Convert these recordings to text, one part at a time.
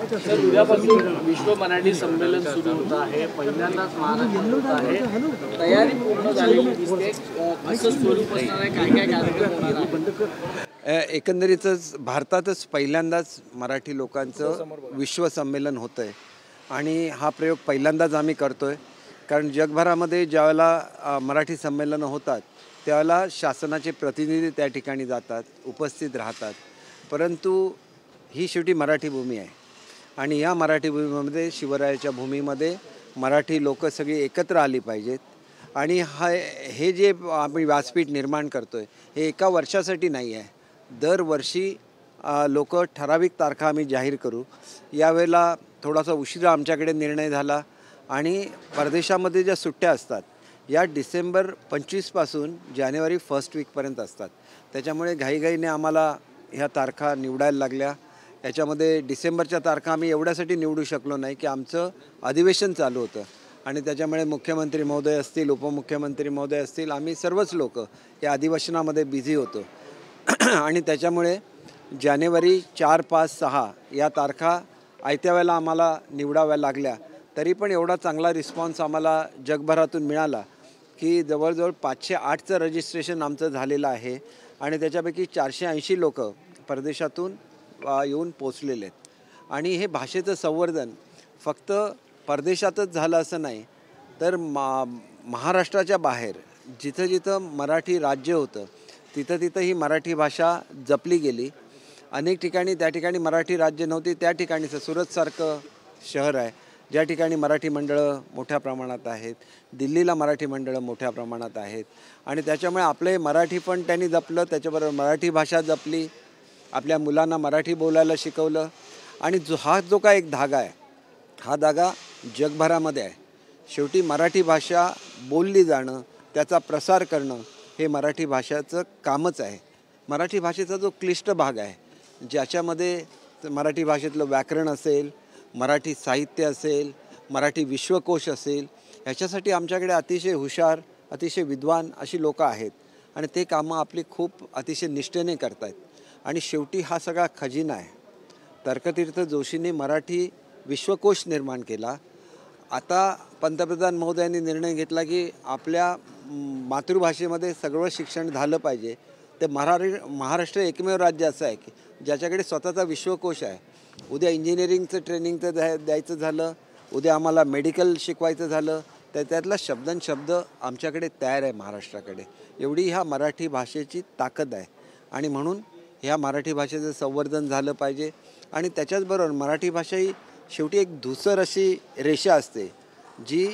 Sir, उद्यापासून विश्व मराठी संमेलन सुरू होत आहे. पहिल्यांदाच महाराष्ट्रात होत आहे. तयारी पूर्ण झालेली दिसते. कसं स्वरूप असणार आहे, काय काय कार्यक्रम होणार आहे? एकंदरीतच भारतातच पहिल्यांदाच मराठी लोकांचं विश्व संमेलन होतं आहे आणि हा प्रयोग पहिल्यांदाच आम्ही करतो आहे. कारण जगभरामध्ये ज्यावेळेला मराठी संमेलनं होतात त्यावेळेला शासनाचे प्रतिनिधी त्या ठिकाणी जातात, उपस्थित राहतात. परंतु ही शेवटी मराठी भूमी आहे आणि या मराठी भूमीमध्ये शिवरायाच्या भूमीमध्ये मराठी लोक सगळी एकत्र आली पाहिजेत. आणि हे जे आम्ही व्यासपीठ निर्माण करतो आहे हे एका वर्षासाठी नाही आहे. दरवर्षी लोक ठराविक तारखा आम्ही जाहीर करू. यावेळेला थोडासा उशिरा आमच्याकडे निर्णय झाला आणि परदेशामध्ये ज्या सुट्ट्या असतात या डिसेंबर 25 पासून जानेवारी 1 वीकपर्यंत असतात. त्याच्यामुळे घाईघाईने आम्हाला ह्या तारखा निवडायला लागल्या. याच्यामध्ये डिसेंबरच्या तारखा आम्ही एवढ्यासाठी निवडू शकलो नाही की आमचं अधिवेशन चालू होतं आणि त्याच्यामुळे मुख्यमंत्री महोदय असतील, उपमुख्यमंत्री महोदय असतील, आम्ही सर्वच लोक या अधिवेशनामध्ये बिझी होतो आणि त्याच्यामुळे जानेवारी 4, 5, 6 या तारखा आयत्या वेळेला आम्हाला निवडाव्या लागल्या. तरी पण एवढा चांगला रिस्पॉन्स आम्हाला जगभरातून मिळाला की जवळजवळ 508चं रजिस्ट्रेशन आमचं झालेलं आहे आणि त्याच्यापैकी 480 लोक परदेशातून येऊन पोचलेले आहेत. आणि हे भाषेचं संवर्धन फक्त परदेशातच झालं असं नाही, तर महाराष्ट्राच्या बाहेर जिथं जिथं मराठी राज्य होतं तिथं तिथं ही मराठी भाषा जपली गेली. अनेक ठिकाणी त्या ठिकाणी मराठी राज्य नव्हती त्या ठिकाणीचं सुरतसारखं शहर आहे ज्या ठिकाणी मराठी मंडळं मोठ्या प्रमाणात आहेत. दिल्लीला मराठी मंडळं मोठ्या प्रमाणात आहेत आणि त्याच्यामुळे आपले मराठी पण त्यांनी जपलं, त्याच्याबरोबर मराठी भाषा जपली, आपल्या मुलांना मराठी बोलायला शिकवलं. आणि जो काय एक धागा आहे हा धागा जगभरामध्ये आहे. शेवटी मराठी भाषा बोलली जाणं, त्याचा प्रसार करणं हे मराठी भाषेचं कामच आहे. मराठी भाषेचा जो क्लिष्ट भाग आहे ज्याच्यामध्ये मराठी भाषेतलं व्याकरण असेल, मराठी साहित्य असेल, मराठी विश्वकोश असेल, ह्याच्यासाठी आमच्याकडे अतिशय हुशार, अतिशय विद्वान अशी लोकं आहेत आणि ते कामं आपली खूप अतिशय निष्ठेने करत आहेत. आणि शेवटी हा सगळा खजिना आहे. तर्कतीर्थ जोशींनी मराठी विश्वकोश निर्माण केला. आता पंतप्रधान महोदयांनी निर्णय घेतला की आपल्या मातृभाषेमध्ये सगळं शिक्षण झालं पाहिजे. ते महाराष्ट्र एकमेव राज्य असं आहे की ज्याच्याकडे स्वतःचा विश्वकोश आहे. उद्या इंजिनिअरिंगचं ट्रेनिंगचं द्यायचं झालं, उद्या आम्हाला मेडिकल शिकवायचं झालं तर त्यातला शब्द आमच्याकडे तयार आहे महाराष्ट्राकडे. एवढी ह्या मराठी भाषेची ताकद आहे आणि म्हणून ह्या मराठी भाषेचं संवर्धन झालं पाहिजे. आणि त्याच्याचबरोबर मराठी भाषा ही शेवटी एक धूसर अशी रेषा असते जी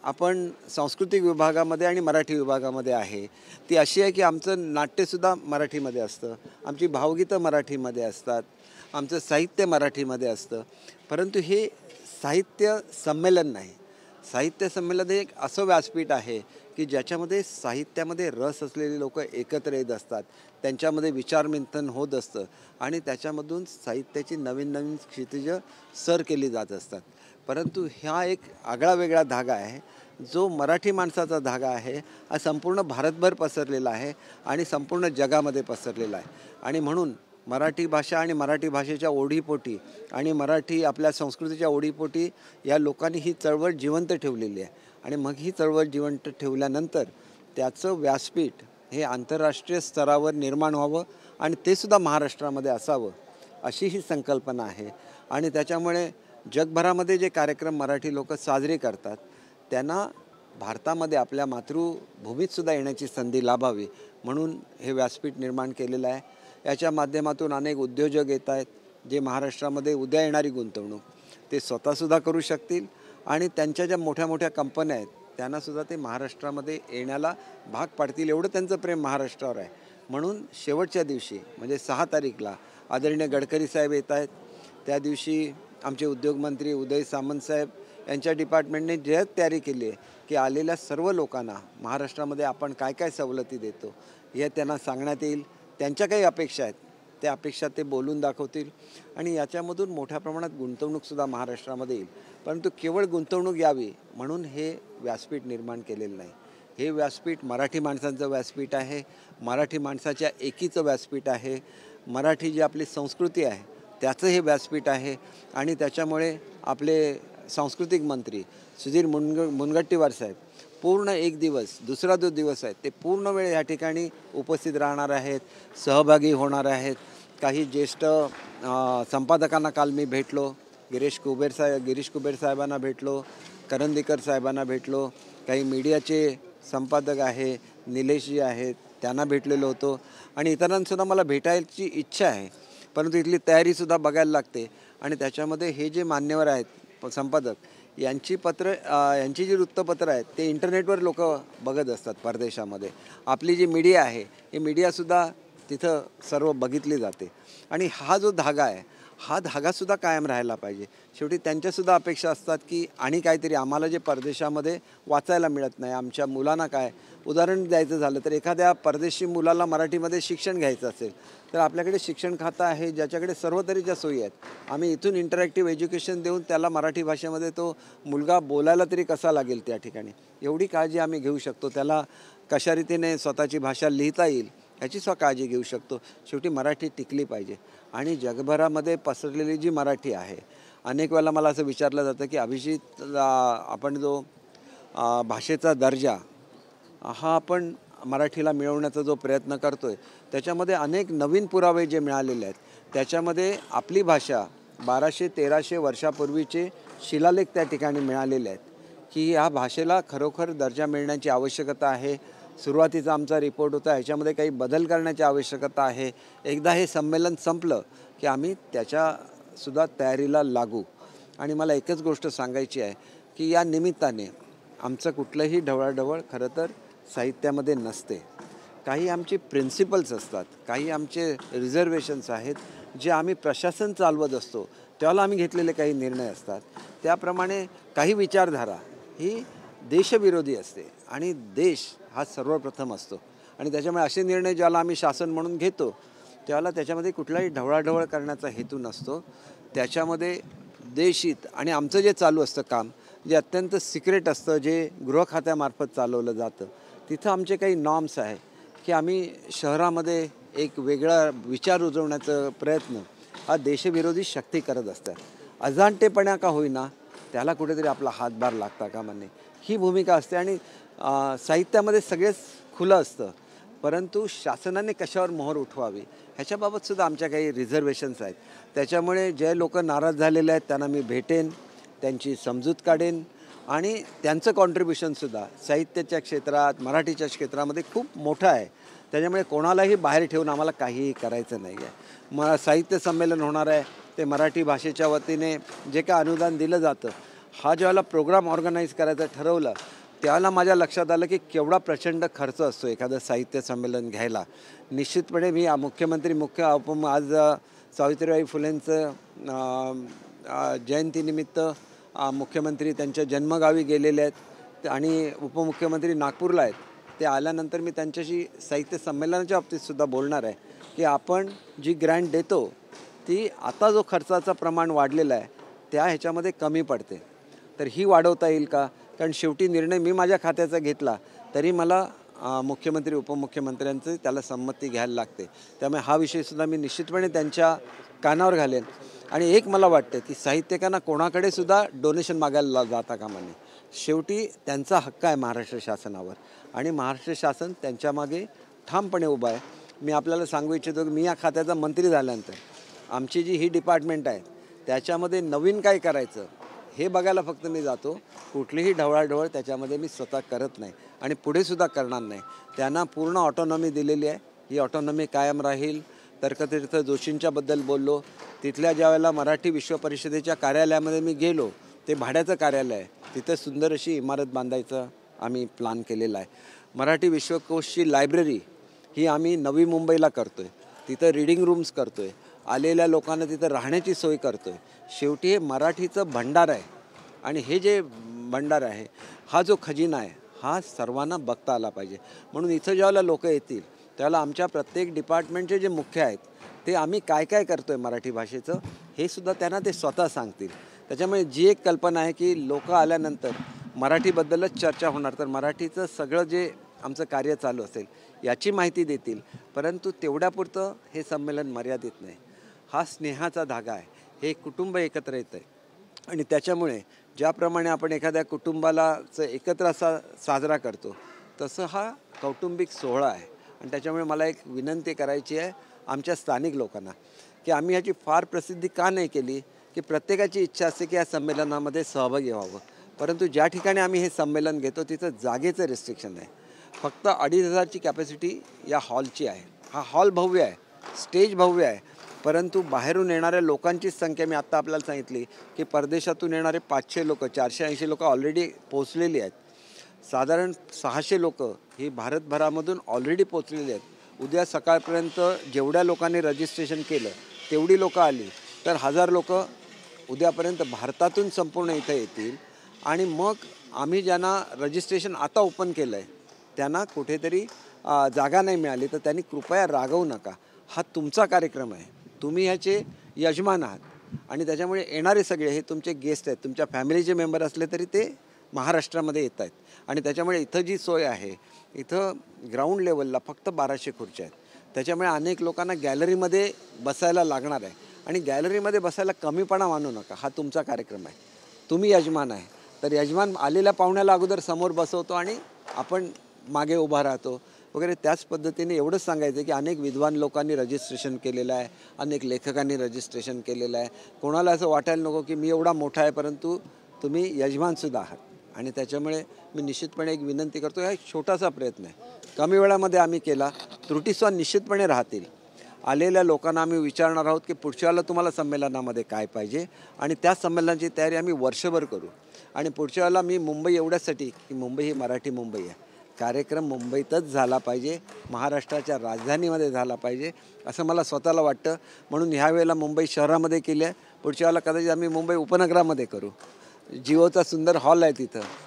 आपण सांस्कृतिक विभागामध्ये आणि मराठी विभागामध्ये आहे. ती अशी आहे की आमचं नाट्यसुद्धा मराठीमध्ये असतं, आमची भावगीतं मराठीमध्ये असतात, आमचं साहित्य मराठीमध्ये असतं. परंतु हे साहित्य संमेलन नाही. साहित्य संमेलन हे एक असं व्यासपीठ आहे की ज्याच्यामध्ये साहित्यामध्ये रस असलेली लोक एकत्र येत असतात, त्यांच्यामध्ये विचारमंथन होत असतं आणि त्याच्यामधून साहित्याची नवीन नवीन क्षितिजं सर केली जात असतात. परंतु हा एक आगळा वेगळा धागा आहे जो मराठी माणसाचा धागा आहे. हा संपूर्ण भारतभर पसरलेला आहे आणि संपूर्ण जगामध्ये पसरलेला आहे. आणि म्हणून मराठी भाषा आणि मराठी भाषेच्या ओढीपोटी आणि मराठी आपल्या संस्कृतीच्या ओढीपोटी या लोकांनी ही चळवळ जिवंत ठेवलेली आहे. आणि मग ही चळवळ जिवंत ठेवल्यानंतर त्याचं व्यासपीठ हे आंतरराष्ट्रीय स्तरावर निर्माण व्हावं आणि ते सुद्धा महाराष्ट्रामध्ये असावं अशी ही संकल्पना आहे. आणि त्याच्यामुळे जगभरामध्ये जे कार्यक्रम मराठी लोक साजरे करतात त्यांना भारतामध्ये आपल्या मातृभूमीतसुद्धा येण्याची संधी लाभावी म्हणून हे व्यासपीठ निर्माण केलेलं आहे. याच्या माध्यमातून अनेक उद्योजक येत आहेत जे महाराष्ट्रामध्ये उद्या येणारी गुंतवणूक ते स्वतःसुद्धा करू शकतील आणि त्यांच्या ज्या मोठ्या मोठ्या कंपन्या आहेत त्यांनासुद्धा ते महाराष्ट्रामध्ये येण्याला भाग पाडतील. एवढं त्यांचं प्रेम महाराष्ट्रावर आहे. म्हणून शेवटच्या दिवशी म्हणजे 6 तारीखला आदरणीय गडकरी साहेब येत आहेत. त्या दिवशी आमचे उद्योगमंत्री उदय सामंत साहेब यांच्या डिपार्टमेंटने जय्यत तयारी केली आहे की आलेल्या सर्व लोकांना महाराष्ट्रामध्ये आपण काय काय सवलती देतो हे त्यांना सांगण्यात येईल. त्यांच्या काही अपेक्षा आहेत त्या अपेक्षा ते बोलून दाखवतील आणि याच्यामधून मोठ्या प्रमाणात गुंतवणूकसुद्धा महाराष्ट्रामध्ये येईल. परंतु केवळ गुंतवणूक यावी म्हणून हे व्यासपीठ निर्माण केलेलं नाही. हे व्यासपीठ मराठी माणसांचं व्यासपीठ आहे, मराठी माणसाच्या एकीचं व्यासपीठ आहे. मराठी जी आपली संस्कृती आहे त्याचं हे व्यासपीठ आहे आणि त्याच्यामुळे आपले सांस्कृतिक मंत्री सुधीर मुनगंटीवार साहेब पूर्ण एक दिवस, दुसरा जो दिवस आहे ते पूर्ण वेळ या ठिकाणी उपस्थित राहणार आहेत, सहभागी होणार आहेत. काही ज्येष्ठ संपादकांना काल मी भेटलो, गिरीश कुबेर साहेबांना भेटलो, करंदीकर साहेबांना भेटलो, काही मीडियाचे संपादक आहे, निलेशजी आहेत, त्यांना भेटलेलो होतो आणि इतरांसुद्धा मला भेटायची इच्छा आहे. परंतु इथली तयारीसुद्धा बघायला लागते आणि त्याच्यामध्ये हे जे मान्यवर आहेत संपादक यांची जी वृत्तपत्र आहेत ते इंटरनेटवर लोक बघत असतात परदेशामध्ये. आपली जी मीडिया आहे ही मीडियासुद्धा तिथं सर्व बघितली जाते आणि हा जो धागा आहे हा धागासुद्धा कायम राहायला पाहिजे. शेवटी त्यांच्यासुद्धा अपेक्षा असतात की आणि काहीतरी आम्हाला जे परदेशामध्ये वाचायला मिळत नाही, आमच्या मुलांना काय. उदाहरण द्यायचं झालं तर एखाद्या परदेशी मुलाला मराठीमध्ये शिक्षण घ्यायचं असेल तर आपल्याकडे शिक्षण खातं आहे ज्याच्याकडे सर्व तऱ्हेच्या सोयी आहेत. आम्ही इथून इंटरॅक्टिव्ह एज्युकेशन देऊन त्याला मराठी भाषेमध्ये तो मुलगा बोलायला तरी कसा लागेल त्या ठिकाणी एवढी काळजी आम्ही घेऊ शकतो. त्याला कशा रीतीने स्वतःची भाषा लिहिता येईल ह्याची काळजी घेऊ शकतो. शेवटी मराठी टिकली पाहिजे आणि जगभरामध्ये पसरलेली जी मराठी आहे, अनेक वेळेला मला असं विचारलं जातं की अभिजित, आपण जो भाषेचा दर्जा हा आपण मराठीला मिळवण्याचा जो प्रयत्न करतो आहे त्याच्यामध्ये अनेक नवीन पुरावे जे मिळालेले आहेत, त्याच्यामध्ये आपली भाषा 1200-1300 वर्षापूर्वीचे शिलालेख त्या ठिकाणी मिळालेले आहेत की ह्या भाषेला खरोखर दर्जा मिळण्याची आवश्यकता आहे. सुरुवातीचा आमचा रिपोर्ट होता, ह्याच्यामध्ये काही बदल करण्याची आवश्यकता आहे. एकदा हे संमेलन संपलं की आम्ही त्याच्यासुद्धा तयारीला लागू. आणि मला एकच गोष्ट सांगायची आहे की या निमित्ताने आमचं कुठलंही ढवळाढवळ खरं तर साहित्यामध्ये नसते. काही आमचे प्रिन्सिपल्स असतात, काही आमचे रिझर्वेशन्स आहेत जे आम्ही प्रशासन चालवत असतो त्याला आम्ही घेतलेले काही निर्णय असतात. त्याप्रमाणे काही विचारधारा ही देशविरोधी असते आणि देश हा सर्वप्रथम असतो आणि त्याच्यामुळे असे निर्णय ज्याला आम्ही शासन म्हणून घेतो त्याला त्याच्यामध्ये कुठलाही ढवळाढवळ करण्याचा हेतू नसतो. त्याच्यामध्ये देशहित आणि आमचं जे चालू असतं काम जे अत्यंत सिक्रेट असतं, जे गृह खात्यामार्फत चालवलं जातं, तिथं आमचे काही नॉर्म्स आहे की आम्ही शहरामध्ये एक वेगळा विचार रुजवण्याचा प्रयत्न हा देशविरोधी शक्ती करत असतात. अजाणतेपणा का होईना त्याला कुठेतरी आपला हातभार लागता कामा नये ही भूमिका असते. आणि साहित्यामध्ये सगळेच खुलं असतं, परंतु शासनाने कशावर मोहर उठवावी ह्याच्याबाबतसुद्धा आमच्या काही रिझर्वेशन्स आहेत. त्याच्यामुळे जे लोक नाराज झालेले आहेत त्यांना मी भेटेन, त्यांची समजूत काढेन आणि त्यांचं कॉन्ट्रीब्युशनसुद्धा साहित्याच्या क्षेत्रात, मराठीच्या क्षेत्रामध्ये खूप मोठं आहे. त्याच्यामुळे कोणालाही बाहेर ठेवून आम्हाला काहीही करायचं नाही आहे. साहित्य संमेलन होणार आहे ते मराठी भाषेच्या वतीने जे काय अनुदान दिलं जातं, हा ज्यावेळेला प्रोग्राम ऑर्गनाईज करायचं ठरवलं त्यावेळेला माझ्या लक्षात आलं की केवढा प्रचंड खर्च असतो एखादं साहित्य संमेलन घ्यायला. निश्चितपणे मी मुख्यमंत्री आज सावित्रीबाई फुलेंचं जयंतीनिमित्त मुख्यमंत्री त्यांच्या जन्मगावी गेलेले आहेत आणि उपमुख्यमंत्री नागपूरला आहेत. ते आल्यानंतर मी त्यांच्याशी साहित्य संमेलनाच्या बाबतीतसुद्धा बोलणार आहे की आपण जी ग्रँट देतो ती आता जो खर्चाचं प्रमाण वाढलेलं आहे त्या ह्याच्यामध्ये कमी पडते, तर ही वाढवता येईल का. कारण शेवटी निर्णय मी माझ्या खात्याचा घेतला तरी मला मुख्यमंत्री उपमुख्यमंत्र्यांचं त्याला संमती घ्यायला लागते. त्यामुळे हा विषयसुद्धा मी निश्चितपणे त्यांच्या कानावर घालेन. आणि एक मला वाटतं की साहित्यिकांना कोणाकडे सुद्धा डोनेशन मागायला जाता कामा नये. शेवटी त्यांचा हक्क आहे महाराष्ट्र शासनावर आणि महाराष्ट्र शासन त्यांच्या मागे ठामपणे उभं आहे. मी आपल्याला सांगू इच्छितो की मी या खात्याचा मंत्री झाल्यानंतर आमची जी ही डिपार्टमेंट आहे त्याच्यामध्ये नवीन काय करायचं हे बघायला फक्त मी जातो. कुठलीही ढवळाढवळ त्याच्यामध्ये मी स्वतः करत नाही आणि पुढेसुद्धा करणार नाही. त्यांना पूर्ण ऑटोनॉमी दिलेली आहे, ही ऑटोनॉमी कायम राहील. तर्कतीर्थ जोशींच्याबद्दल बोललो, तिथल्या ज्यावेळेला मराठी विश्व परिषदेच्या कार्यालयामध्ये मी गेलो, ते भाड्याचं कार्यालय आहे, तिथं सुंदर अशी इमारत बांधायचं आम्ही प्लॅन केलेला आहे. मराठी विश्वकोशची लायब्ररी ही आम्ही नवी मुंबईला करतो आहे, तिथं रीडिंग रूम्स करतो आहे, आलेल्या लोकांना तिथं राहण्याची सोय करतो आहे. शेवटी हे मराठीचं भंडार आहे आणि हे जे भंडार आहे हा जो खजिना आहे हा सर्वांना बघता आला पाहिजे. म्हणून इथं ज्यावेळेला लोक येतील त्यावेळेला आमच्या प्रत्येक डिपार्टमेंटचे जे मुख्य आहेत ते आम्ही काय काय करतो आहे मराठी भाषेचं हे सुद्धा त्यांना ते स्वतः सांगतील. त्याच्यामुळे जी एक कल्पना आहे की लोक आल्यानंतर मराठीबद्दलच चर्चा होणार, तर मराठीचं सगळं जे आमचं कार्य चालू असेल याची माहिती देतील. परंतु तेवढ्यापुरतं हे संमेलन मर्यादित नाही. हा स्नेहाचा धागा आहे, हे कुटुंब एकत्र येतं आहे. आणि त्याच्यामुळे ज्याप्रमाणे आपण एखाद्या कुटुंबालाचं एकत्र असा साजरा करतो, तसं हा कौटुंबिक सोहळा आहे. आणि त्याच्यामुळे मला एक विनंती करायची आहे आमच्या स्थानिक लोकांना, की आम्ही ह्याची फार प्रसिद्धी का नाही केली, की प्रत्येकाची इच्छा असते की या संमेलनामध्ये सहभागी व्हावं. परंतु ज्या ठिकाणी आम्ही हे संमेलन घेतो तिथं जागेचं रिस्ट्रिक्शन आहे. फक्त 2,500ची कॅपॅसिटी या हॉलची आहे. हा हॉल भव्य आहे, स्टेज भव्य आहे, परंतु बाहेरून येणाऱ्या लोकांची संख्या मी आत्ता आपल्याला सांगितली की परदेशातून येणारे 500 लोक, 480 लोक ऑलरेडी पोचलेली आहेत. साधारण 600 लोकं ही भारतभरामधून ऑलरेडी पोचलेली आहेत. उद्या सकाळपर्यंत जेवढ्या लोकांनी रजिस्ट्रेशन केलं तेवढी लोकं आली तर 1000 लोकं उद्यापर्यंत भारतातून संपूर्ण इथं येतील. आणि मग आम्ही ज्यांना रजिस्ट्रेशन आता ओपन केलं आहे त्यांना कुठेतरी जागा नाही मिळाली तर त्यांनी कृपया रागवू नका. हा तुमचा कार्यक्रम आहे, तुम्ही ह्याचे यजमान आहात. आणि त्याच्यामुळे येणारे सगळे हे तुमचे गेस्ट आहेत, तुमच्या फॅमिलीचे मेंबर असले तरी ते महाराष्ट्रामध्ये येत आहेत. आणि त्याच्यामुळे इथं जी सोय आहे, इथं ग्राउंड लेवलला फक्त 1200 खुर्च्या आहेत. त्याच्यामुळे अनेक लोकांना गॅलरीमध्ये बसायला लागणार आहे. आणि गॅलरीमध्ये बसायला कमीपणा मानू नका, हा तुमचा कार्यक्रम आहे, तुम्ही यजमान आहे. तर यजमान आलेल्या पाहुण्याला अगोदर समोर बसवतो आणि आपण मागे उभा राहतो वगैरे. त्याच पद्धतीने एवढंच सांगायचं आहे की अनेक विद्वान लोकांनी रजिस्ट्रेशन केलेलं आहे, अनेक लेखकांनी रजिस्ट्रेशन केलेलं आहे. कोणाला असं वाटायला नको की मी एवढा मोठा आहे परंतु तुम्ही यजमानसुद्धा आहात. आणि त्याच्यामुळे मी निश्चितपणे एक विनंती करतो, हा एक छोटासा प्रयत्न आहे, कमी वेळामध्ये आम्ही केला, त्रुटीसुद्धा निश्चितपणे राहतील. आलेल्या लोकांना आम्ही विचारणार आहोत की पुढच्या वेळेला तुम्हाला संमेलनामध्ये काय पाहिजे आणि त्या संमेलनाची तयारी आम्ही वर्षभर करू. आणि पुढच्या वेळेला मी मुंबई एवढ्यासाठी की मुंबई ही मराठी मुंबई आहे, कार्यक्रम मुंबईतच झाला पाहिजे, महाराष्ट्राच्या राजधानीमध्ये झाला पाहिजे असं मला स्वतःला वाटतं. म्हणून ह्या वेळेला मुंबई शहरामध्ये केली आहे, पुढच्या वेळेला कदाचित आम्ही मुंबई उपनगरामध्ये करू. जिओचा सुंदर हॉल आहे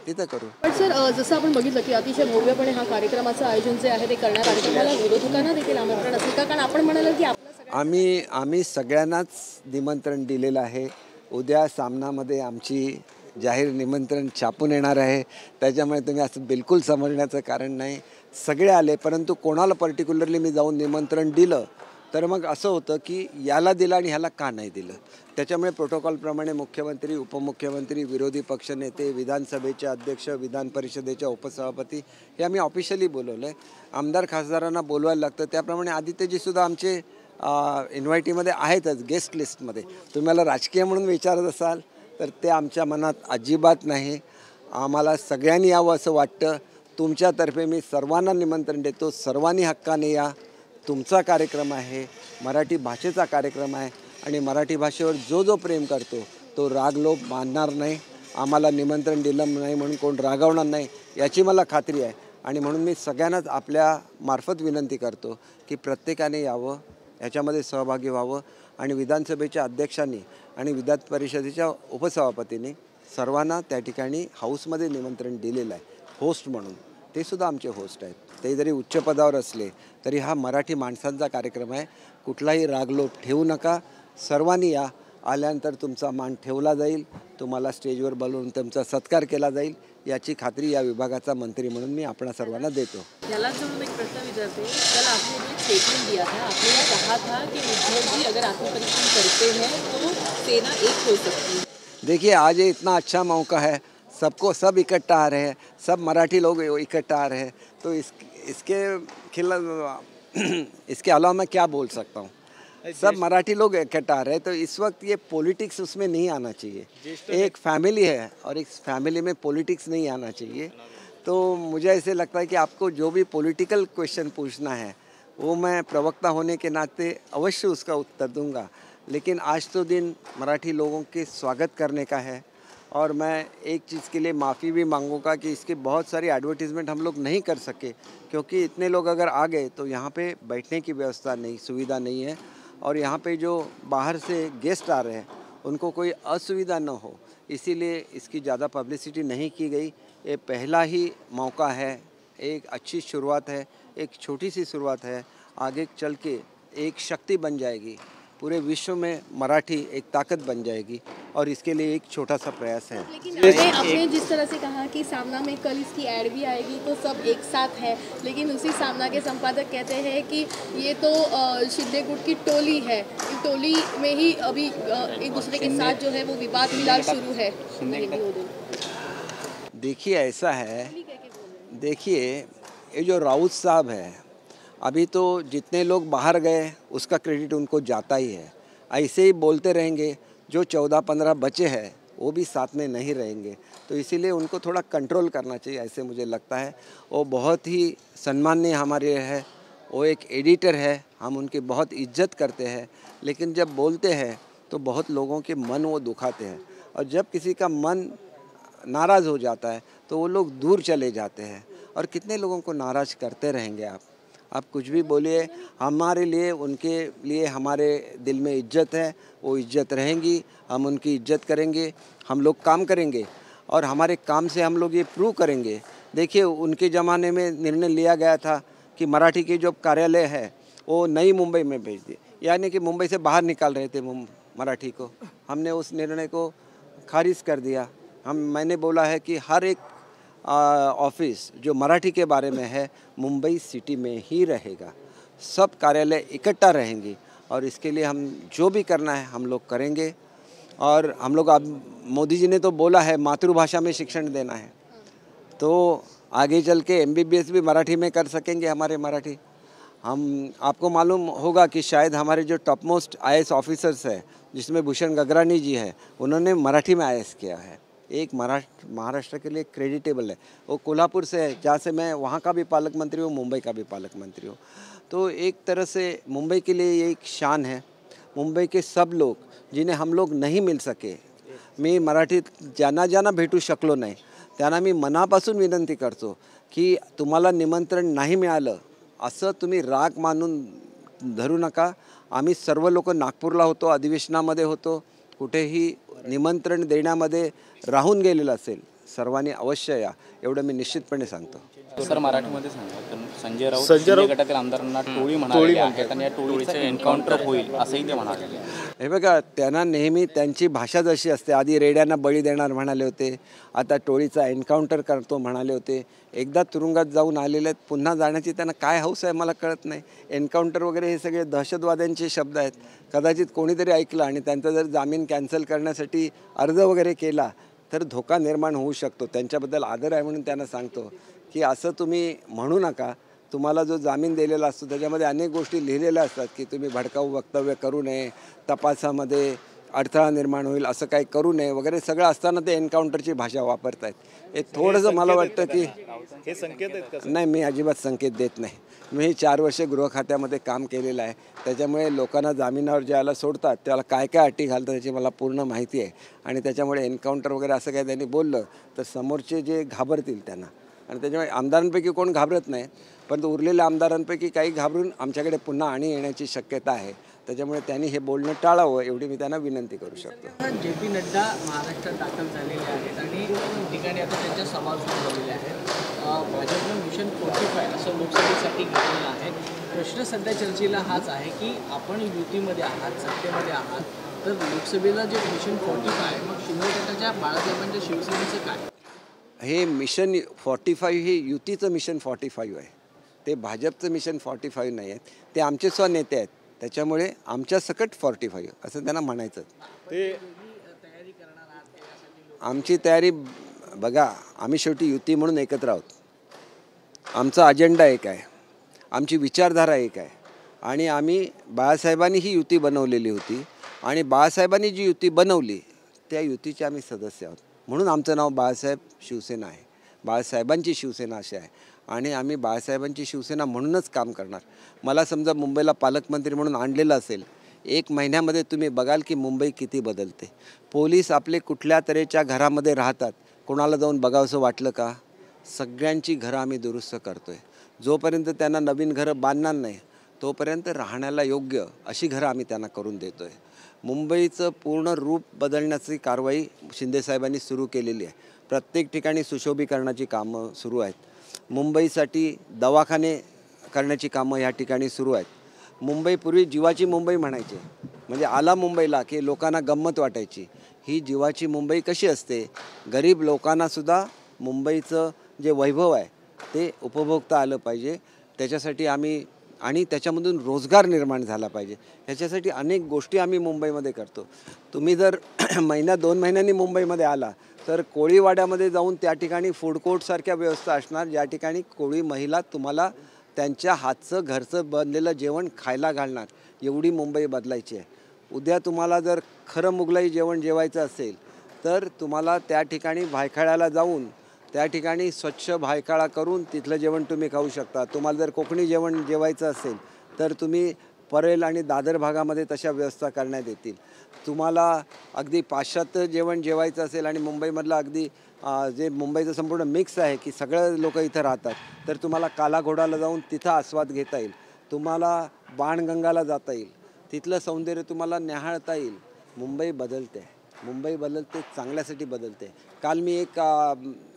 तिथं करू. पण सर, जसं आपण बघितलं की अतिशय भव्यपणे हा कार्यक्रमाचं आयोजन जे आहे ते करण्यात आले, तुम्हाला विरोधकांना देखील आमंत्रण असेल का? कारण आपण म्हणाल की आम्ही सगळ्यांनाच निमंत्रण दिलेलं आहे. उद्या सामनामध्ये आमची जाहीर निमंत्रण छापून येणार आहे. त्याच्यामुळे तुम्ही असं बिलकुल समजण्याचं कारण नाही, सगळे आले. परंतु कोणाला पर्टिक्युलरली मी जाऊन निमंत्रण दिलं तर मग असं होतं की याला दिलं आणि ह्याला का नाही दिलं. त्याच्यामुळे प्रोटोकॉलप्रमाणे मुख्यमंत्री, उपमुख्यमंत्री, विरोधी पक्षनेते, विधानसभेचे अध्यक्ष, विधान परिषदेच्या उपसभापती हे आम्ही ऑफिशियली बोलवलं आहे. आमदार खासदारांना बोलवायला लागतं, त्याप्रमाणे आदित्यजीसुद्धा आमचे इन्व्हायटीमध्ये आहेतच, गेस्ट लिस्टमध्ये. तुम्ही मला राजकीय म्हणून विचारत असाल तर ते आमच्या मनात अजिबात नाही. आम्हाला सगळ्यांनी यावं असं वाटतं. तुमच्यातर्फे मी सर्वांना निमंत्रण देतो, सर्वांनी हक्काने या. तुमचा कार्यक्रम आहे, मराठी भाषेचा कार्यक्रम आहे आणि मराठी भाषेवर जो प्रेम करतो तो रागलोभ मानणार नाही. आम्हाला निमंत्रण दिलं नाही म्हणून कोण रागवणार नाही याची मला खात्री आहे. आणि म्हणून मी सगळ्यांनाच आपल्या मार्फत विनंती करतो की प्रत्येकाने यावं, याच्यामध्ये सहभागी व्हावं. आणि विधानसभेच्या अध्यक्षांनी आणि विधान परिषदेच्या उपसभापतींनी सर्वांना त्या ठिकाणी हाऊसमध्ये निमंत्रण दिलेलं आहे होस्ट म्हणून. ते सुद्धा आमचे होस्ट आहेत. ते जरी उच्च पदावर असले तरी हा मराठी माणसांचा कार्यक्रम आहे. कुठलाही रागलोभ ठेवू नका, सर्वांनी या. आल्यानंतर तुमचा मान ठेवला जाईल, तुम्हाला स्टेजवर बोलवून तुमचा सत्कार केला जाईल याची खात्री या विभागाचा मंत्री म्हणून मी आपणा सर्वांना देतो. याला जोड़ून एक प्रश्न विचारते, कल आपने एक स्टेटमेंट दिया था, आपने कहा था कि उद्धव जी अगर आत्मपरीक्षण करते हैं तो सेना एक हो सकती है. देखिए, आज ये इतना अच्छा मौका है, सब इकट्ठा आ रहे हैं, सब मराठी लोग इकट्ठा आ रहे हैं, तो इसके खिलाफ इसके अलावा मैं क्या बोल सकता हूँ. सब मराठी लोग इकट्ठा आ रहे हैं, तो इस वक्त ये पॉलिटिक्स उसमें नहीं आना चाहिए. एक फैमिली है और इस फैमिली में पॉलिटिक्स नहीं आना चाहिए. तो मुझे ऐसे लगता है कि आपको जो भी पॉलिटिकल क्वेश्चन पूछना है वो मैं प्रवक्ता होने के नाते अवश्य उसका उत्तर दूंगा. लेकिन आज तो दिन मराठी लोगों के स्वागत करने का है. और मैं एक चीज़ के लिए माफ़ी भी मांगूंगा कि इसकी बहुत सारी एडवर्टीज़मेंट हम लोग नहीं कर सके, क्योंकि इतने लोग अगर आ गए तो यहाँ पे बैठने की व्यवस्था नहीं, सुविधा नहीं है. और यहाँ पे जो बाहर से गेस्ट आ रहे हैं उनको कोई असुविधा न हो, इसीलिए इसकी ज़्यादा पब्लिसिटी नहीं की गई. ये पहला ही मौका है, एक अच्छी शुरुआत है, एक छोटी सी शुरुआत है, आगे चल के एक शक्ति बन जाएगी. पूरे विश्व में मराठी एक ताकत बन जाएगी और इसके लिए एक छोटा सा प्रयास है। लेकिन आपने जिस तरह से कहा कि सामना में कल इसकी ऐड भी आएगी तो सब एक साथ है, लेकिन उसी सामना के संपादक कहते हैं कि ये तो शिंदे गुट की टोली है, इन टोली में ही अभी एक दूसरे के साथ जो है वो विवाद फिलहाल शुरू है। देखिए ऐसा है, देखिए ये जो राउत साहब है, अभी तो जितने लोग बाहर गए उसका क्रेडिट उनको जाता ही है। ऐसे ही बोलते रहेंगे, जो 14-15 बचे हैं वो भी साथ में नहीं रहेंगे, तो इसीलिए उनको थोड़ा कंट्रोल करना चाहिए, ऐसे मुझे लगता है। वो बहुत ही सम्माननीय हमारे है, वो एक एडिटर है, हम उनकी बहुत इज्जत करते हैं, लेकिन जब बोलते हैं तो बहुत लोगों के मन वो दुखाते हैं, और जब किसी का मन नाराज़ हो जाता है तो वो लोग दूर चले जाते हैं। और कितने लोगों को नाराज़ करते रहेंगे आप कुछ भी बोलिए, हमारे लिए उनके लिए हमारे दिल में इज्जत है, वो इज्जत रहेंगी, हम उनकी इज्जत करेंगे, हम लोग काम करेंगे और हमारे काम से हम लोग ये प्रूव करेंगे। देखिए उनके ज़माने में निर्णय लिया गया था कि मराठी के जो कार्यालय है वो नई मुंबई में भेज दिए, यानी कि मुंबई से बाहर निकाल रहे थे मराठी को। हमने उस निर्णय को खारिज कर दिया। मैंने बोला है कि हर एक ऑफिस जो मराठी के बारे में है मुंबई सिटी में ही रहेगा, सब कार्यालय इकट्ठा रहेंगी और इसके लिए हम जो भी करना है हम लोग करेंगे। और हम लोग अब मोदी जी ने तो बोला है मातृभाषा में शिक्षण देना है, तो आगे चल के MBBS भी मराठी में कर सकेंगे हमारे मराठी। हम आपको मालूम होगा कि शायद हमारे जो टॉप मोस्ट IAS ऑफिसर्स है, जिसमें भूषण गगरानी जी है, उन्होंने मराठी में IAS किया है। एक महाराष्ट्र के लिए क्रेडिटेबल है। वो कोल्हापुर से है, जहाँ से मैं वहाँ का भी पालक मंत्री हूँ, मुंबई का भी पालक मंत्री हूँ। तो एक तरह से मुंबई के लिए ये एक शान है। मुंबई के सब लोग जिन्हें हम लोग नहीं मिल सके, मी मराठीत ज्यांना भेटू शकलो नाही, त्यांना मी मनापासून विनंती करतो की तुम्हाला निमंत्रण नाही मिळालं असं तुम्ही राग मानून धरू नका। आम्ही सर्व लोक नागपूरला होतो, अधिवेशनामध्ये होतो, कुठेही निमंत्रण देण्यामध्ये राहून गेलेलं असेल, सर्वांनी अवश्य या, एवढं मी निश्चितपणे सांगतो। सर मराठीमध्ये सांगा, संजय राऊत गटातील आमदारांना टोळी म्हणाले आहेत आणि या टोळीचं एन्काउंटर होईल असंही ते म्हणाले। हे बघा, त्यांना नेहमी त्यांची भाषा जशी असते, आधी रेड्यांना बळी देणार म्हणाले होते, आता टोळीचा एन्काउंटर करतो म्हणाले होते। एकदा तुरुंगात जाऊन आलेले आहेत, पुन्हा जाण्याची त्यांना काय हौस आहे मला कळत नाही। एन्काउंटर वगैरे हे सगळे दहशतवाद्यांचे शब्द आहेत, कदाचित कोणीतरी ऐकलं आणि त्यांचा जर जामीन कॅन्सल करण्यासाठी अर्ज वगैरे केला तर धोका निर्माण होऊ शकतो। त्यांच्याबद्दल आदर आहे म्हणून त्यांना सांगतो की असं तुम्ही म्हणू नका। तुम्हाला जो जामीन दिलेला असतो त्याच्यामध्ये अनेक गोष्टी लिहिलेल्या असतात की तुम्ही भडकाऊ वक्तव्य करू नये, तपासामध्ये अडथळा निर्माण होईल असं काही करू नये वगैरे सगळं असताना ते एन्काउंटरची भाषा वापरतायत। हे थोडंसं मला वाटतं की हे संकेत आहेत का? नाही, मी अजिबात संकेत देत नाही। मी 4 वर्ष गृह खात्यामध्ये काम केलेलं आहे, त्याच्यामुळे लोकांना जामिनावर ज्याला सोडतात त्याला काय काय अटी घालतात त्याची मला पूर्ण माहिती आहे। आणि त्याच्यामुळे एन्काउंटर वगैरे असं काही त्यांनी बोललं तर समोरचे जे घाबरतील त्यांना, आणि त्याच्यामुळे आमदारांपैकी कोण घाबरत नाही, परंतु उरलेल्या आमदारांपैकी काही घाबरून आमच्याकडे पुन्हा आणि येण्याची शक्यता आहे। त्याच्यामुळे त्यांनी हे बोलणं टाळावं एवढी मी त्यांना विनंती करू शकतो। JP नड्डा महाराष्ट्रात दाखल झालेले आहेत आणि ठिकाणी आता त्यांच्या सभा सुरू झालेल्या आहेत। भाजपनं मिशन 45 असं लोकसभेसाठी घेतलेलं आहे। प्रश्न सध्या चर्चेला हाच आहे की आपण युतीमध्ये आहात, सत्तेमध्ये आहात, तर लोकसभेला जे मिशन 45 मग शिंदे गटाच्या बाळासाहेबांच्या शिवसेनेचं काय? हे मिशन 45 हे युतीचं मिशन 45 आहे, ते भाजपचं मिशन 45 नाही आहे। ते आमचे स्वनेते आहेत, त्याच्यामुळे आमच्या सकट 45 असं त्यांना म्हणायचं। आमची तयारी बघा, आम्ही शेवटी युती म्हणून एकत्र आहोत। आमचा अजेंडा एक आहे, आमची विचारधारा एक आहे आणि आम्ही बाळासाहेबांनी ही युती बनवलेली होती आणि बाळासाहेबांनी जी युती बनवली त्या युतीचे आम्ही सदस्य आहोत, म्हणून आमचं नाव बाळासाहेब शिवसेना आहे। बाळासाहेबांची शिवसेना अशी आहे आणि आम्ही बाळासाहेबांची शिवसेना म्हणूनच काम करणार। मला समजा मुंबईला पालकमंत्री म्हणून आणलेलं असेल, 1 महिन्यामध्ये तुम्ही बघाल की मुंबई किती बदलते। पोलीस आपले कुठल्या तऱ्हेच्या घरामध्ये राहतात, कोणाला जाऊन बघावंसं वाटलं का? सगळ्यांची घरं आम्ही दुरुस्त करतो आहे। जोपर्यंत त्यांना नवीन घरं बांधणार नाही तोपर्यंत राहण्याला योग्य अशी घरं आम्ही त्यांना करून देतो आहे। मुंबईचं पूर्ण रूप बदलण्याची कारवाई शिंदेसाहेबांनी सुरू केलेली आहे। प्रत्येक ठिकाणी सुशोभीकरणाची कामं सुरू आहेत। मुंबईसाठी दवाखाने करण्याची कामं या ठिकाणी सुरू आहेत। मुंबई पूर्वी जीवाची मुंबई म्हणायचे, म्हणजे आला मुंबईला की लोकांना गंमत वाटायची. ही जीवाची मुंबई कशी असते, गरीब लोकांनासुद्धा मुंबईचं जे वैभव आहे ते उपभोगता आलं पाहिजे. त्याच्यासाठी आम्ही आणि त्याच्यामधून रोजगार निर्माण झाला पाहिजे, ह्याच्यासाठी अनेक गोष्टी आम्ही मुंबईमध्ये करतो. तुम्ही जर महिन्यात 2 महिन्यांनी मुंबईमध्ये आला तर कोळीवाड्यामध्ये जाऊन त्या ठिकाणी फूड कोर्टसारख्या व्यवस्था असणार, ज्या ठिकाणी कोळी महिला तुम्हाला त्यांच्या हातचं घरचं बनलेलं जेवण खायला घालणार. एवढी मुंबई बदलायची आहे. उद्या तुम्हाला जर खरं मुघलाई जेवण जेवायचं असेल तर तुम्हाला त्या ठिकाणी भायखळ्याला जाऊन त्या ठिकाणी स्वच्छ भायखळा करून तिथलं जेवण तुम्ही खाऊ शकता. तुम्हाला जर कोकणी जेवण जेवायचं असेल तर तुम्ही परेल आणि दादर भागामध्ये तशा व्यवस्था करण्यात येतील. तुम्हाला अगदी पाश्चात्य जेवण जेवायचं असेल आणि मुंबईमधलं अगदी जे मुंबईचं संपूर्ण मिक्स आहे की सगळे लोक इथं राहतात, तर तुम्हाला कालाघोडाला जाऊन तिथं आस्वाद घेता येईल. तुम्हाला बाणगंगाला जाता येईल, तिथलं सौंदर्य तुम्हाला न्याहाळता येईल. मुंबई बदलते, मुंबई बदलते, चांगल्यासाठी बदलते. काल मी एक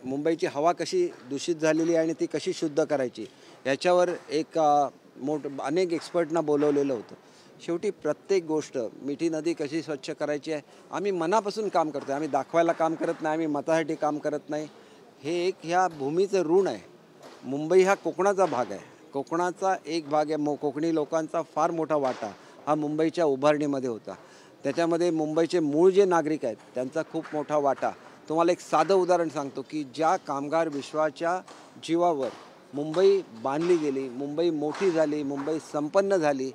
मुंबईची हवा कशी दूषित झालेली आहे आणि ती कशी शुद्ध करायची याच्यावर एक अनेक एक्सपर्टना बोलवलेलं होतं. शेवटी प्रत्येक गोष्ट, मिठी नदी कशी स्वच्छ करायची आहे, आम्ही मनापासून काम करतो. आम्ही दाखवायला काम करत नाही, आम्ही मतासाठी काम करत नाही. हे एक ह्या भूमीचं ऋण आहे. मुंबई हा कोकणाचा भाग आहे, कोकणाचा एक भाग आहे. कोकणी लोकांचा फार मोठा वाटा हा मुंबईच्या उभारणीमध्ये होता. त्याच्यामध्ये मुंबईचे मूळ जे नागरिक आहेत त्यांचा खूप मोठा वाटा. तुम्हाला एक साधं उदाहरण सांगतो की ज्या कामगार विश्वाच्या जीवावर मुंबई बांधली गेली, मुंबई मोठी झाली, मुंबई संपन्न झाली,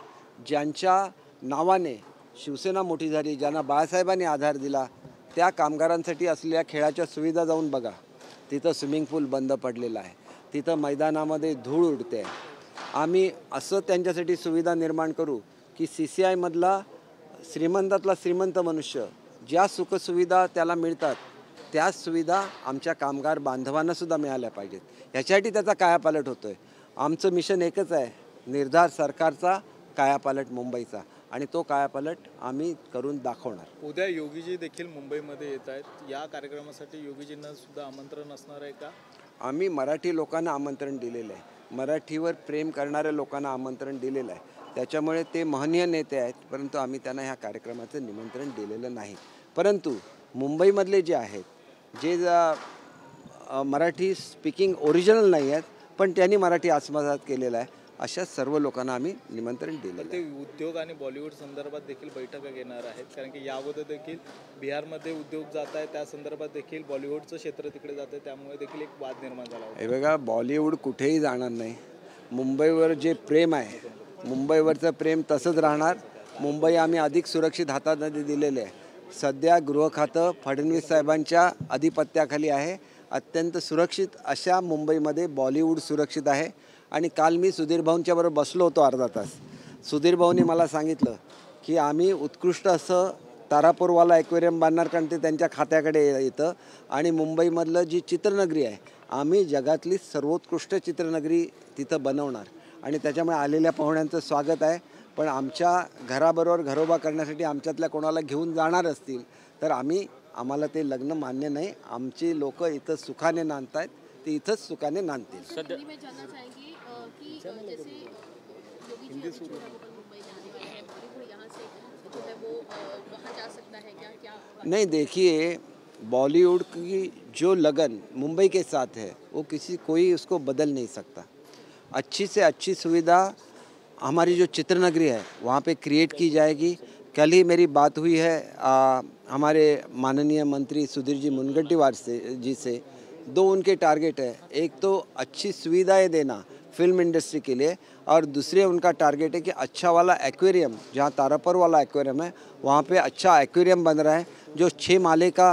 ज्यांच्या नावाने शिवसेना मोठी झाली, ज्यांना बाळासाहेबांनी आधार दिला, त्या कामगारांसाठी असलेल्या खेळाच्या सुविधा जाऊन बघा. तिथं स्विमिंग पूल बंद पडलेला आहे, तिथं मैदानामध्ये धूळ उडते. आम्ही असं त्यांच्यासाठी सुविधा निर्माण करू की CCIमधला श्रीमंतातला श्रीमंत मनुष्य ज्या सुखसुविधा त्याला मिळतात त्याच सुविधा आमच्या कामगार बांधवांनासुद्धा मिळाल्या पाहिजेत. ह्याच्यासाठी त्याचा कायापालट होतो आहे. आमचं मिशन एकच आहे, निर्धार सरकारचा कायापालट मुंबईचा, आणि तो कायापालट आम्ही करून दाखवणार. उद्या योगीजी देखील मुंबईमध्ये येत आहेत. या कार्यक्रमासाठी योगीजींना सुद्धा आमंत्रण असणार आहे का? आम्ही मराठी लोकांना आमंत्रण दिलेलं आहे, मराठीवर प्रेम करणाऱ्या लोकांना आमंत्रण दिलेलं आहे. त्याच्यामुळे ते महनीय नेते आहेत, परंतु आम्ही त्यांना ह्या कार्यक्रमाचं निमंत्रण दिलेलं नाही. परंतु मुंबईमधले जे आहेत, जे मराठी स्पीकिंग ओरिजिनल नाही आहेत पण त्यांनी मराठी आत्मसात केलेला आहे, अशा सर्व लोकांना आम्ही निमंत्रण दिलेलं आहे. ते उद्योग आणि बॉलिवूड संदर्भात देखील बैठका घेणार आहेत, कारण की याअगोदर देखील बिहारमध्ये उद्योग जात आहे, त्या संदर्भात देखील बॉलिवूडचं क्षेत्र तिकडे जातं, त्यामुळे देखील एक वाद निर्माण झाला होता. हे बघा, बॉलिवूड कुठेही जाणार नाही. मुंबईवर जे प्रेम आहे, मुंबईवरचं प्रेम तसंच राहणार. मुंबई आम्ही अधिक सुरक्षित हातामध्ये दिलेले आहे. सध्या गृह खातं फडणवीस साहेबांच्या अधिपत्याखाली आहे. अत्यंत सुरक्षित अशा मुंबईमध्ये बॉलिवूड सुरक्षित आहे. आणि काल मी सुधीर भाऊंच्या बरोबर बसलो होतो अर्धा तास. सुधीर भाऊंनी मला सांगितलं की आम्ही उत्कृष्ट असं तारापूरवाला ॲक्वेरियम बांधणार, कारण ते त्यांच्या खात्याकडे येतं. आणि मुंबईमधलं जी चित्रनगरी आहे, आम्ही जगातली सर्वोत्कृष्ट चित्रनगरी तिथं बनवणार. आणि त्याच्यामुळे आलेल्या पाहुण्यांचं स्वागत आहे. पण आमच्या घराबरोबर घरोबा करण्यासाठी आमच्यातल्या कोणाला घेऊन जाणार असतील तर आम्हाला ते लग्न मान्य नाही. आमची लोक इथं सुखाने नांदत आहेत, ते इथंच सुखाने नांदतील. मैं जानना चाहेंगी कि जैसे योगी जी छोटा मुंबई जाने वाले हैं, बॉलीवुड यहाँ से जो है वो वहाँ जा सकता है क्या? क्या नहीं, देखिए, बॉलीवुड की जो लगन मुंबई के साथ है वो कोई उसको बदल नहीं सकता. अच्छी से अच्छी सुविधा हमारी जो चित्रनगरी है वहाँ पे क्रिएट की जाएगी. कल ही मेरी बात हुई है हमारे माननीय मंत्री सुधीर जी मुनगंटीवार से. 2 उनके टारगेट है. एक तो अच्छी सुविधाएं देना फिल्म इंडस्ट्री के लिए, और दूसरे उनका टारगेट है कि अच्छा वाला एक्वेरियम, जहाँ तारापुर वाला एक्वेरियम है वहाँ पे अच्छा एक्वेरियम बन रहा है जो 6 माले का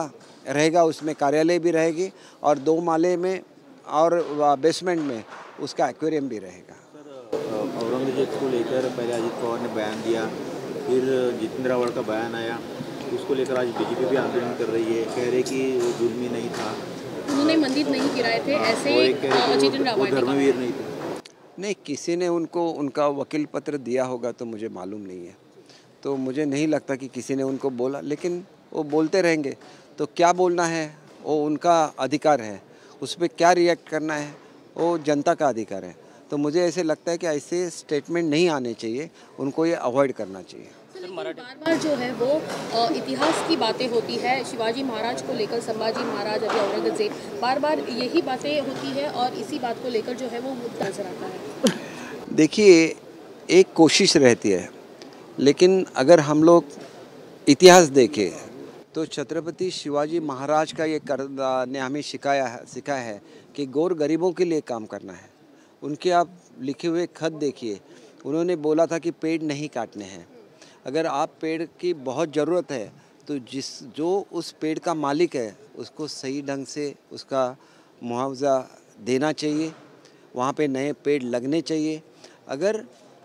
रहेगा. उसमें कार्यालय भी रहेगी और 2 माले में और बेसमेंट में उसका एक्वेरियम भी रहेगा. औरंगजेब को लेकर पहले अजित पवार ने बयान दिया, फिर जितेंद्र रावत का बयान आया, उसको लेकर आज बीजेपी भी आंदोलन कर रही है, कह रहे कि वो जुल्मी नहीं था, उन्होंने मंदिर नहीं गिराए थे, ऐसे जितेंद्र रावत ने धर्मवीर नहीं थे. नहीं, किसी ने उनको उनका वकील पत्र दिया होगा तो मुझे मालूम नहीं है. तो मुझे नहीं लगता कि किसी ने उनको बोला, लेकिन वो बोलते रहेंगे. तो क्या बोलना है वो उनका अधिकार है, उस पर क्या रिएक्ट करना है वो जनता का अधिकार है. तो मुझे ऐसे लगता है कि ऐसे स्टेटमेंट नहीं आने चाहिए, उनको ये अवॉइड करना चाहिए. बार बार जो है वो इतिहास की बातें होती है, शिवाजी महाराज को लेकर, संभाजी महाराज, अभी औरंगजेब, बार बार यही बातें होती है और इसी बात को लेकर जो है वो मुद्दा नजर आता है। देखिए, एक कोशिश रहती है, लेकिन अगर हम लोग इतिहास देखें तो छत्रपति शिवाजी महाराज का ये ने हमें सिखाया है कि गौर गरीबों के लिए काम करना है। उनके आप लिखे हुए खत देखिए, उन्होंने बोला था कि पेड़ नहीं काटने हैं। अगर आप पेड़ की बहुत ज़रूरत है तो जो उस पेड़ का मालिक है उसको सही ढंग से उसका मुआवजा देना चाहिए, वहाँ पे नए पेड़ लगने चाहिए। अगर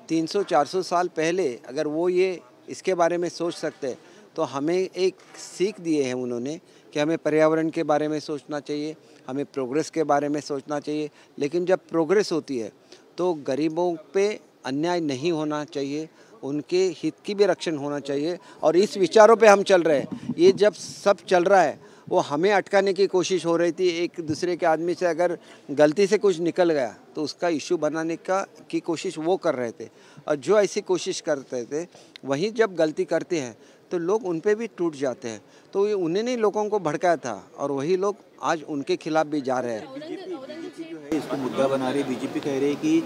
300-400 साल पहले अगर वो ये इसके बारे में सोच सकते तो हमें एक सीख दिए हैं उन्होंने कि हमें पर्यावरण के बारे में सोचना चाहिए, हमें प्रोग्रेस के बारे में सोचना चाहिए। लेकिन जब प्रोग्रेस होती है तो गरीबों पे अन्याय नहीं होना चाहिए, उनके हित की भी रक्षण होना चाहिए। और इस विचारों पे हम चल रहे हैं। ये जब सब चल रहा है वो हमें अटकाने की कोशिश हो रही थी। एक दूसरे के आदमी से अगर गलती से कुछ निकल गया तो उसका इशू बनाने की कोशिश वो कर रहे थे, और जो ऐसी कोशिश करते थे वही जब गलती करते हैं तो लोग उन पे भी टूट जाते हैं। तो ये उन्होंने लोगों को भड़काया था और वही लोग आज उनके खिलाफ भी जा रहे हैं। बीजेपी जो है इसको मुद्दा बना रही है। बीजेपी कह रही है कि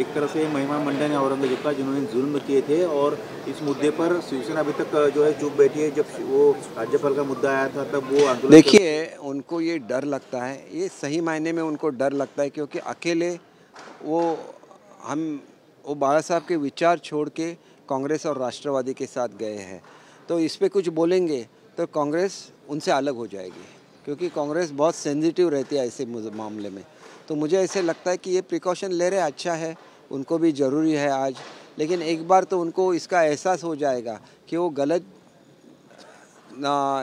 एक तरह से महिमा मंडन है औरंगजेब का, जिन्होंने जुल्म किए थे, और इस मुद्दे पर शिवसेना अभी तक जो है चुप बैठी है। जब वो राज्यपाल का मुद्दा आया था तब वो आंदोलन, देखिए, उनको ये डर लगता है, ये सही मायने में उनको डर लगता है, क्योंकि अकेले वो बाला साहब के विचार छोड़ के कांग्रेस और राष्ट्रवादी के साथ गए हैं। तो इस पे कुछ बोलेंगे तो कांग्रेस उनसे अलग हो जाएगी, क्योंकि कांग्रेस बहुत सेंसिटिव रहती है ऐसे मामले में। तो मुझे ऐसे लगता है कि ये प्रिकॉशन ले रहे अच्छा है, उनको भी ज़रूरी है आज। लेकिन एक बार तो उनको इसका एहसास हो जाएगा कि वो गलत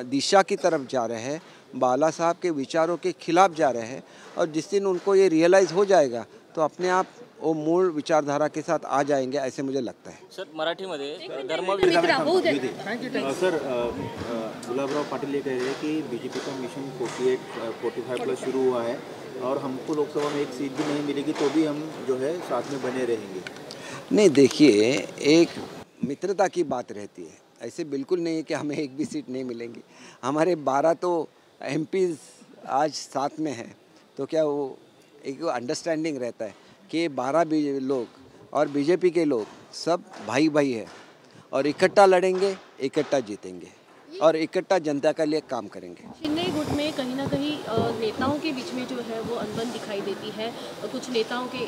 दिशा की तरफ जा रहे हैं, बाला साहब के विचारों के खिलाफ जा रहे हैं। और जिस दिन उनको ये रियलाइज़ हो जाएगा तो अपने आप वो मूल विचारधारा के साथ आ जाएंगे, ऐसे मुझे लगता है। सर, मराठीमध्ये सर गुलाबराव पाटिल ये कह रहे हैं कि बीजेपी का मिशन 45+ शुरू हुआ है और हमको लोकसभा में एक सीट भी नहीं मिलेगी तो भी हम जो है साथ में बने रहेंगे। नहीं, देखिए, एक मित्रता की बात रहती है, ऐसे बिल्कुल नहीं है कि हमें एक भी सीट नहीं मिलेंगी। हमारे 12 तो एमपीज़ आज साथ में हैं, तो क्या वो एक अंडरस्टैंडिंग रहता है कि 12 लोग और बीजेपी के लोग सब भाई भाई है, और इकट्ठा लड़ेंगे, इकट्ठा जीतेंगे और इकट्ठा जनता के लिए काम करेंगे। शिंदे गुट में कहीं ना कहीं नेताओं के बीच में जो है वो अनबन दिखाई देती है, कुछ नेताओं के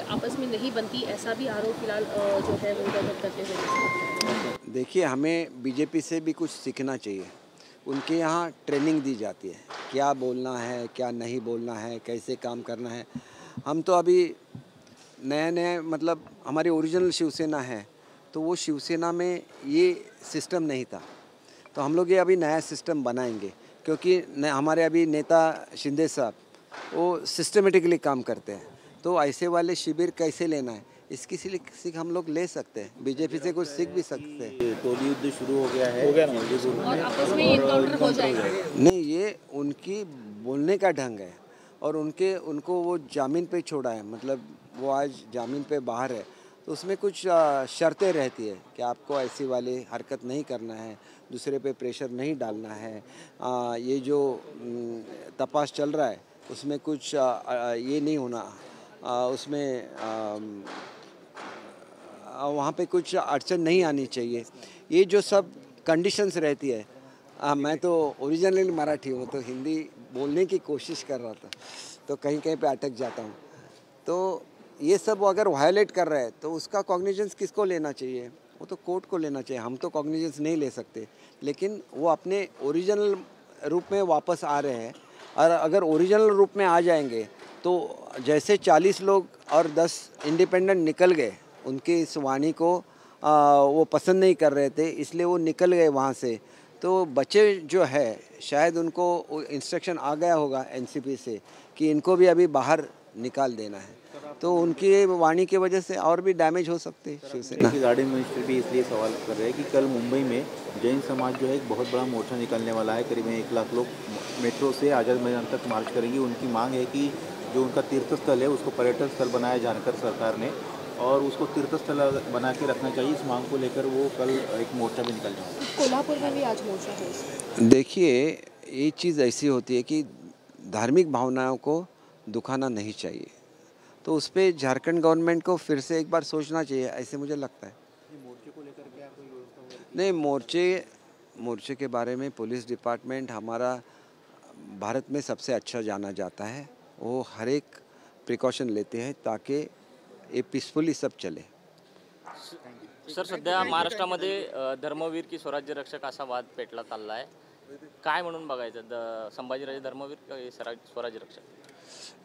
आपस में नहीं बनती, ऐसा भी आरोप फिलहाल जो है वो गलत करते हुए। देखिए, हमें बीजेपी से भी कुछ सीखना चाहिए। उनके यहाँ ट्रेनिंग दी जाती है, क्या बोलना है, क्या नहीं बोलना है, कैसे काम करना है। हम तो अभी नए मतलब हमारी ओरिजिनल शिवसेना है, तो वो शिवसेना में ये सिस्टम नहीं था। तो हम लोग ये अभी नया सिस्टम बनाएंगे, क्योंकि हमारे अभी नेता शिंदे साहब वो सिस्टमेटिकली काम करते हैं। तो ऐसे वाले शिविर कैसे लेना है, इसकी सीख हम लोग ले सकते हैं, बीजेपी से कुछ सीख भी सकते हैं। टोली युद्ध शुरू हो गया है और आपस में एनकाउंटर हो जाएगा। नहीं, ये उनकी बोलने का ढंग है, और उनको वो जामीन पे छोड़ा है, मतलब वो आज जामीन पे बाहर है, तो उसमें कुछ शर्तें रहती है कि आपको ऐसी वाली हरकत नहीं करना है, दूसरे पे प्रेशर नहीं डालना है। ये जो तपास चल रहा है उसमें कुछ ये नहीं होना, उसमें वहाँ पे कुछ अड़चन नहीं आनी चाहिए। ये जो सब कंडीशंस रहती है, मैं तो ओरिजिनली मराठी हूँ, तो हिंदी बोलने की कोशिश कर रहा था, तो कहीं कहीं पे अटक जाता हूँ। तो ये सब अगर वायलेट कर रहा है तो उसका कॉग्निजेंस किसको लेना चाहिए? वो तो कोर्ट को लेना चाहिए। हम तो कॉग्निजेंस नहीं ले सकते, लेकिन वो अपने ओरिजिनल रूप में वापस आ रहे हैं। और अगर ओरिजिनल रूप में आ जाएंगे तो जैसे 40 लोग और 10 इंडिपेंडेंट निकल गए, उनकी इस वाणी को वो पसंद नहीं कर रहे थे, इसलिए वो निकल गए वहाँ से। तो बच्चे जो है, शायद उनको इंस्ट्रक्शन आ गया होगा एनसीपी से कि इनको भी अभी बाहर निकाल देना है, तो उनकी वाणी की वजह से और भी डैमेज हो सकते हैं शिवसेना। गार्डन मिनिस्टर भी इसलिए सवाल कर रहे हैं कि कल मुंबई में जैन समाज जो है एक बहुत बड़ा मोर्चा निकलने वाला है। करीब 1 लाख लोग मेट्रो से आज़ाद मैदान तक मार्च करेंगे। उनकी मांग है कि जो उनका तीर्थ स्थल है उसको पर्यटन स्थल बनाया जानकर सरकार ने, और उसको तीर्थस्थल बना के रखना चाहिए। इस मांग को लेकर वो कल एक मोर्चा भी निकल जाएगा। कोल्हापुर में भी आज मोर्चा है। देखिए, ये चीज़ ऐसी होती है कि धार्मिक भावनाओं को दुखाना नहीं चाहिए, तो उस पर झारखंड गवर्नमेंट को फिर से एक बार सोचना चाहिए, ऐसे मुझे लगता है। मोर्चे को लेकर क्या कोई व्यवस्था होगी? नहीं, मोर्चे के बारे में पुलिस डिपार्टमेंट हमारा भारत में सबसे अच्छा जाना जाता है। वो हर एक प्रिकॉशन लेते हैं ताकि ये पीसफुली सब चले। सर, सध्या महाराष्ट्रामध्ये धर्मवीर की स्वराज्य रक्षक असा वाद पेटला चालला आहे, काय म्हणून बघायचं? संभाजीराजे धर्मवीर का हे स्वराज्य रक्षक?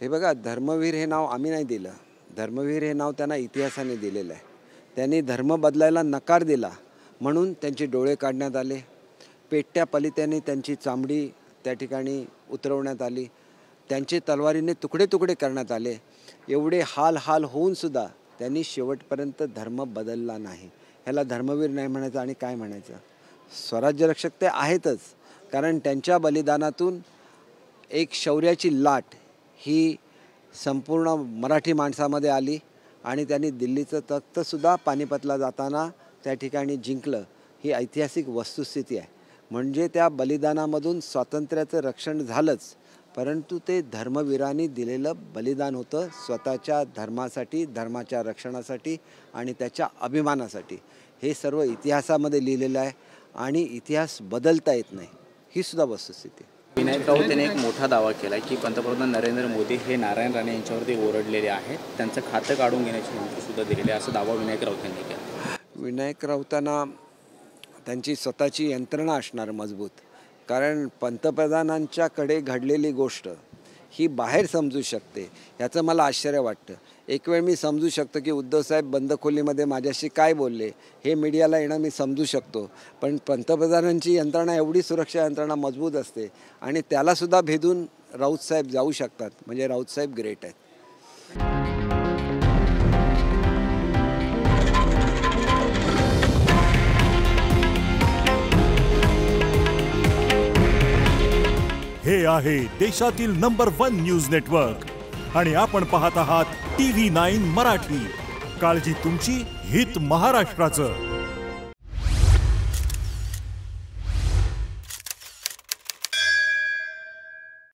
हे बघा, धर्मवीर हे नाव आम्ही नाही दिलं, धर्मवीर हे नाव त्यांना इतिहासाने दिलेलं आहे। त्यांनी धर्म बदलायला नकार दिला म्हणून त्यांचे डोळे काढण्यात आले, पेटत्या पलित्याने त्यांची चामडी त्या ठिकाणी उतरवण्यात आली, त्यांचे तलवारीने तुकडे तुकडे करण्यात आले। एवढे हाल होऊन सुद्धा त्यांनी शेवटपर्यंत धर्म बदलला नाही। ह्याला धर्मवीर नाही म्हणायचं आणि काय म्हणायचं? स्वराज्य रक्षक ते आहेतच, कारण त्यांच्या बलिदानातून एक शौर्याची लाट ही संपूर्ण मराठी माणसामध्ये आली आणि त्यांनी दिल्लीचं तख्तसुद्धा पानिपतला जाताना त्या ठिकाणी जिंकलं। ही ऐतिहासिक वस्तुस्थिती आहे। म्हणजे त्या बलिदानामधून स्वातंत्र्याचं रक्षण झालंच, परंतु ते धर्मवीरांनी दिलेलं बलिदान होतं स्वतःच्या धर्मासाठी, धर्माच्या रक्षणासाठी आणि त्याच्या अभिमानासाठी। हे सर्व इतिहासामध्ये लिहिलेलं आहे आणि इतिहास बदलता येत नाही, ही सुद्धा वस्तुस्थिती आहे। विनायक राऊत यांनी एक मोठा दावा केला की पंतप्रधान नरेंद्र मोदी हे नारायण राणे यांच्यावरती ओरडलेले आहेत, त्यांचं खातं काढून घेण्याची धमकी सुद्धा दिलेली आहे, असा दावा विनायक राऊत यांनी केला। विनायक राऊतांना त्यांची स्वतःची यंत्रणा असणार मजबूत, कारण पंतप्रधानांच्याकडे घडलेली गोष्ट ही बाहेर समजू शकते, याचं मला आश्चर्य वाटतं। एक वेळ मी समजू शकतो की उद्धवसाहेब बंद खोलीमध्ये माझ्याशी काय बोलले, हे मीडियाला येणं मी समजू शकतो, पण पंतप्रधानांची यंत्रणा एवढी सुरक्षा यंत्रणा मजबूत असते आणि त्यालासुद्धा भेदून राऊतसाहेब जाऊ शकतात, म्हणजे राऊतसाहेब ग्रेट आहेत। हे आहे देशातील नंबर 1 न्यूज नेटवर्क आणि आपण पाहत आहात TV9 मराठी। काळजी तुमची, हित महाराष्ट्राचं।